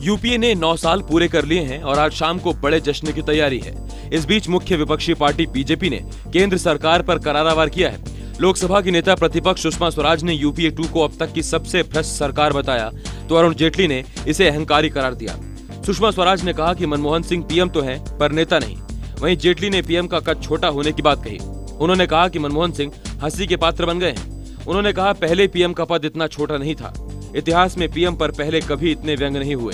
UPA ने 9 साल पूरे कर लिए हैं और आज शाम को बड़े जश्न की तैयारी है। इस बीच मुख्य विपक्षी पार्टी बीजेपी ने केंद्र सरकार पर करारा वार किया है। लोकसभा की नेता प्रतिपक्ष सुषमा स्वराज ने यूपीए 2 को अब तक की सबसे भ्रष्ट सरकार बताया तो अरुण जेटली ने इसे अहंकारी करार दिया। सुषमा स्वराज ने कहा कि मनमोहन सिंह पीएम तो हैं पर नेता नहीं। वहीं जेटली ने पीएम का कद छोटा होने की बात कही। उन्होंने कहा कि मनमोहन सिंह हंसी के पात्र बन गए हैं। उन्होंने कहा पहले पीएम का पद इतना छोटा नहीं था। इतिहास में पीएम पर पहले कभी इतने व्यंग नहीं हुए।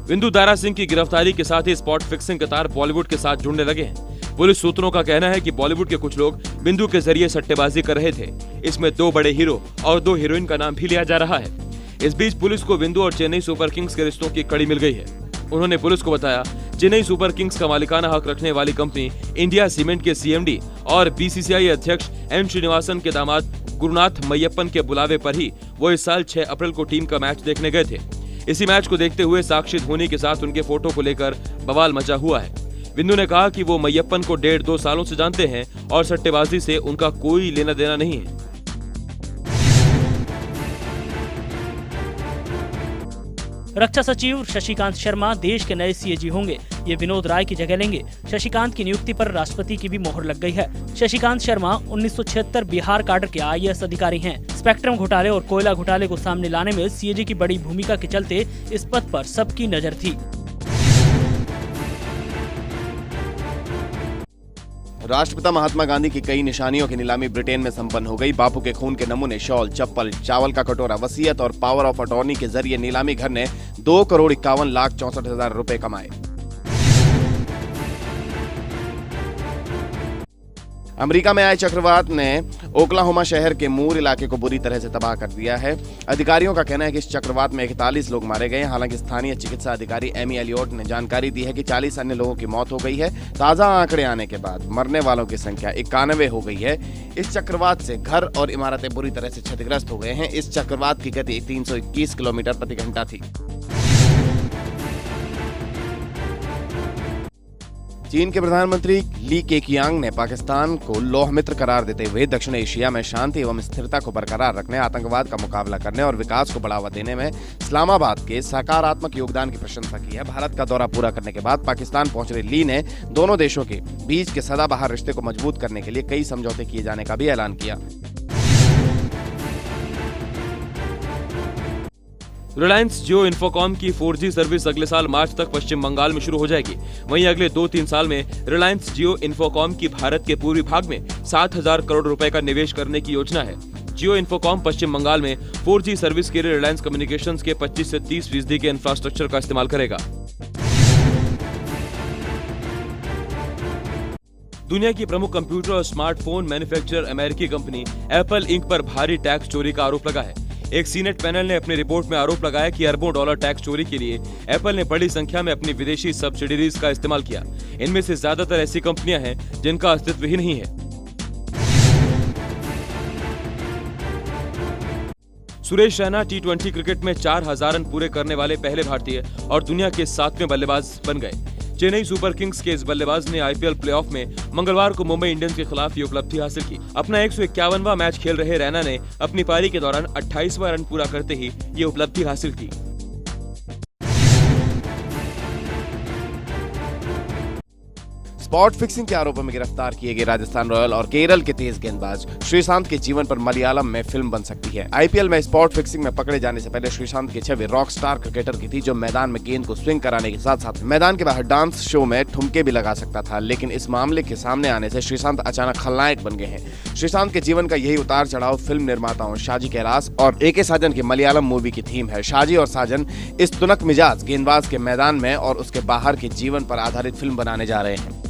विंदु दारा सिंह की गिरफ्तारी के साथ ही स्पॉट फिक्सिंग के तार बॉलीवुड के साथ जुड़ने लगे हैं। पुलिस सूत्रों का कहना है कि बॉलीवुड के कुछ लोग बिंदु के जरिए सट्टेबाजी कर रहे थे। इसमें 2 बड़े हीरो और 2 हीरोइन का नाम भी लिया जा रहा है। इस बीच पुलिस को बिंदु और चेन्नई सुपर किंग्स के रिश्तों की कड़ी मिल गई है। उन्होंने पुलिस को बताया चेन्नई सुपर किंग्स का मालिकाना हक रखने वाली कंपनी इंडिया सीमेंट के सीएमडी और बीसीसीआई अध्यक्ष एम श्रीनिवासन के दामाद गुरुनाथ मय्यप्पन के बुलावे पर ही वो इस साल 6 अप्रैल को टीम का मैच देखने गए थे। इसी मैच को देखते हुए साक्षी धोनी के साथ उनके फोटो को लेकर बवाल मचा हुआ है। बिंदु ने कहा कि वो मय्यप्पन को 1.5-2 सालों से जानते हैं और सट्टेबाजी से उनका कोई लेना देना नहीं है। रक्षा सचिव शशिकांत शर्मा देश के नए सीएजी होंगे। ये विनोद राय की जगह लेंगे। शशिकांत की नियुक्ति पर राष्ट्रपति की भी मोहर लग गई है। शशिकांत शर्मा 1976 बिहार काडर के आईएएस अधिकारी हैं। स्पेक्ट्रम घोटाले और कोयला घोटाले को सामने लाने में सीएजी की बड़ी भूमिका के चलते इस पद पर सबकी नजर थी। राष्ट्रपिता महात्मा गांधी की कई निशानियों की नीलामी ब्रिटेन में संपन्न हो गई। बापू के खून के नमूने, शॉल, चप्पल, चावल का कटोरा, वसीयत और पावर ऑफ अटॉर्नी के जरिए नीलामी घर ने 2,51,64,000 रुपए कमाए। अमेरिका में आए चक्रवात ने ओक्लाहोमा शहर के मूर इलाके को बुरी तरह से तबाह कर दिया है। अधिकारियों का कहना है कि इस चक्रवात में 41 लोग मारे गए हैं। हालांकि स्थानीय चिकित्सा अधिकारी एमी एलियोट ने जानकारी दी है कि 40 अन्य लोगों की मौत हो गई है। ताजा आंकड़े आने के बाद मरने वालों की संख्या 91 हो गई है। इस चक्रवात से घर और इमारतें बुरी तरह से क्षतिग्रस्त हो गए हैं। इस चक्रवात की गति 321 किलोमीटर प्रति घंटा थी। चीन के प्रधानमंत्री ली केकियांग ने पाकिस्तान को लौह मित्र करार देते हुए दक्षिण एशिया में शांति एवं स्थिरता को बरकरार रखने, आतंकवाद का मुकाबला करने और विकास को बढ़ावा देने में इस्लामाबाद के सकारात्मक योगदान की प्रशंसा की है। भारत का दौरा पूरा करने के बाद पाकिस्तान पहुंच रहे ली ने दोनों देशों के बीच के सदाबहार रिश्ते को मजबूत करने के लिए कई समझौते किए जाने का भी ऐलान किया। रिलायंस जियो इन्फोकॉम की 4G सर्विस अगले साल मार्च तक पश्चिम बंगाल में शुरू हो जाएगी। वहीं अगले 2-3 साल में रिलायंस जियो इन्फोकॉम की भारत के पूर्वी भाग में 7,000 करोड़ रुपए का निवेश करने की योजना है। जियो इन्फोकॉम पश्चिम बंगाल में 4G सर्विस के लिए रिलायंस कम्युनिकेशंस के 25 से 30% के इंफ्रास्ट्रक्चर का इस्तेमाल करेगा। दुनिया की प्रमुख कंप्यूटर और स्मार्टफोन मैन्युफैक्चरर अमेरिकी कंपनी एप्पल इंक पर भारी टैक्स चोरी का आरोप लगा है। एक सीनेट पैनल ने अपनी रिपोर्ट में आरोप लगाया कि अरबों डॉलर टैक्स चोरी के लिए एप्पल ने बड़ी संख्या में अपनी विदेशी सब्सिडीज का इस्तेमाल किया। इनमें से ज्यादातर ऐसी कंपनियां हैं जिनका अस्तित्व ही नहीं है। सुरेश रैना T20 क्रिकेट में 4,000 रन पूरे करने वाले पहले भारतीय और दुनिया के 7वें बल्लेबाज बन गए। चेन्नई सुपर किंग्स के इस बल्लेबाज ने आईपीएल प्लेऑफ में मंगलवार को मुंबई इंडियंस के खिलाफ ये उपलब्धि हासिल की। अपना 151वां मैच खेल रहे रैना ने अपनी पारी के दौरान 28वां रन पूरा करते ही ये उपलब्धि हासिल की। स्पॉट फिक्सिंग के आरोपों में गिरफ्तार किए गए राजस्थान रॉयल और केरल के तेज गेंदबाज श्रीशांत के जीवन पर मलयालम में फिल्म बन सकती है। आईपीएल में स्पॉट फिक्सिंग में पकड़े जाने से पहले श्रीशांत की छवि रॉक स्टार क्रिकेटर की थी, जो मैदान में गेंद को स्विंग कराने के साथ साथ मैदान के बाहर डांस शो में ठुमके भी लगा सकता था। लेकिन इस मामले के सामने आने से श्रीशांत अचानक खलनायक बन गए हैं। श्रीशांत के जीवन का यही उतार चढ़ाव फिल्म निर्माताओं शाजी कैलाश और एके साजन की मलयालम मूवी की थीम है। शाजी और साजन इस तुनक मिजाज गेंदबाज के मैदान में और उसके बाहर के जीवन पर आधारित फिल्म बनाने जा रहे हैं।